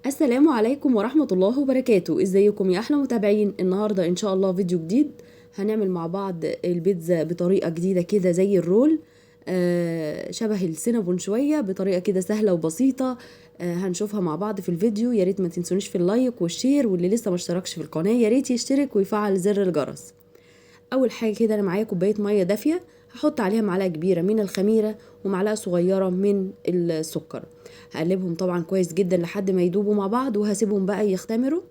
السلام عليكم ورحمة الله وبركاته. ازيكم يا احلى متابعين؟ النهاردة ان شاء الله فيديو جديد. هنعمل مع بعض البيتزا بطريقة جديدة كده زي الرول، شبه السينابون شوية، بطريقة كده سهلة وبسيطة. هنشوفها مع بعض في الفيديو. يا ريت ما تنسونيش في اللايك والشير، واللي لسه ما اشتركش في القناة يا ريت يشترك ويفعل زر الجرس. اول حاجه كده انا معايا كوبايه ميه دافيه، هحط عليها معلقه كبيره من الخميره ومعلقه صغيره من السكر. هقلبهم طبعا كويس جدا لحد ما يدوبوا مع بعض، وهسيبهم بقى يختمروا.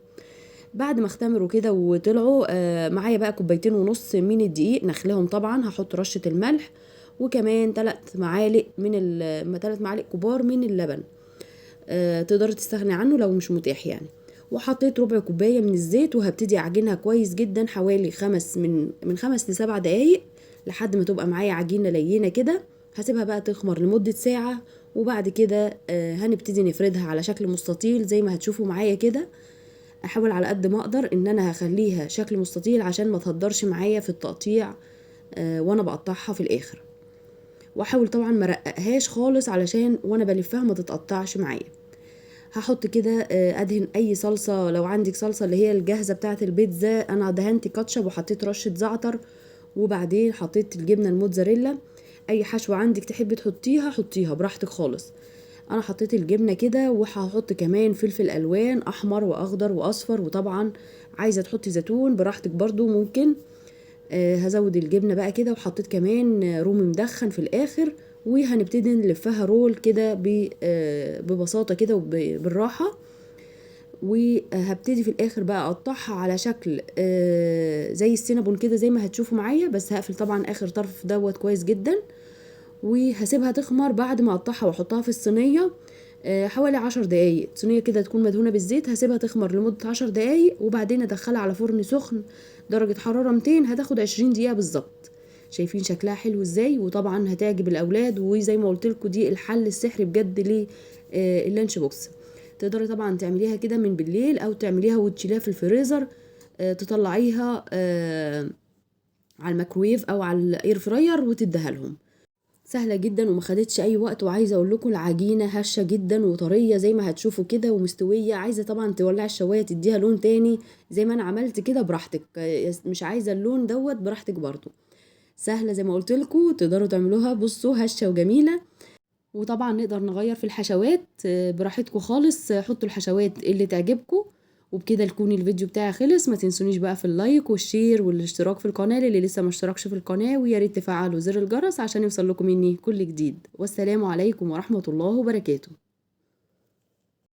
بعد ما اختمروا كده وطلعوا معايا بقى كوبايتين ونص من الدقيق نخليهم. طبعا هحط رشه الملح، وكمان 3 معالق كبار من اللبن. تقدري تستغني عنه لو مش متاح يعني. وحطيت ربع كوبايه من الزيت، وهبتدي اعجنها كويس جدا حوالي من 5 ل7 دقايق لحد ما تبقى معايا عجينه لينه كده. هسيبها بقى تخمر لمده ساعه، وبعد كده هنبتدي نفردها على شكل مستطيل زي ما هتشوفوا معايا كده. احاول على قد ما اقدر ان انا هخليها شكل مستطيل عشان ما تهدرش معايا في التقطيع وانا بقطعها في الاخر. واحاول طبعا ما رققهاش خالص علشان وانا بلفها ما تتقطعش معايا. هحط كده ادهن اي صلصه، لو عندك صلصه اللي هي الجاهزه بتاعه البيتزا. انا دهنت كاتشب وحطيت رشه زعتر، وبعدين حطيت الجبنه الموتزاريلا. اي حشوه عندك تحبي تحطيها حطيها براحتك خالص. انا حطيت الجبنه كده، وهحط كمان فلفل الوان احمر واخضر واصفر، وطبعا عايزه تحطي زيتون براحتك برضو ممكن. هزود الجبنه بقى كده، وحطيت كمان رومي مدخن في الاخر. وهنبتدي نلفها رول كده ببساطه كده وبالراحه. وهبتدي في الاخر بقى اقطعها على شكل زي السينابون كده زي ما هتشوفوا معايا، بس هقفل طبعا اخر طرف دوت كويس جدا. وهسيبها تخمر بعد ما اقطعها واحطها في الصينيه حوالي 10 دقايق. صينيه كده تكون مدهونه بالزيت، هسيبها تخمر لمده 10 دقايق، وبعدين ادخلها على فرن سخن درجه حراره 200. هتاخد 20 دقيقه بالظبط. شايفين شكلها حلو ازاي؟ وطبعا هتعجب الاولاد، وزي ما قلت لكم دي الحل السحري بجد لللانش بوكس. تقدري طبعا تعمليها كده من بالليل، او تعمليها وتشيليها في الفريزر، تطلعيها على الميكرويف او على الاير فراير وتديها لهم. سهله جدا وما خدتش اي وقت. وعايزه اقول لكم العجينه هشه جدا وطريه زي ما هتشوفوا كده ومستويه. عايزه طبعا تولعي الشوايه تديها لون تاني زي ما انا عملت كده براحتك، مش عايزه اللون دوت براحتك برضو. سهله زي ما قلت لكم، تقدروا تعملوها. بصوا هشه وجميله. وطبعا نقدر نغير في الحشوات براحتكم خالص. حطوا الحشوات اللي تعجبكم. وبكده يكون الفيديو بتاعي خلص. ما تنسونيش بقى في اللايك والشير والاشتراك في القناة اللي لسه ما اشتركش في القناة، ويا ريت تفعلوا زر الجرس عشان يوصل لكم مني كل جديد. والسلام عليكم ورحمة الله وبركاته.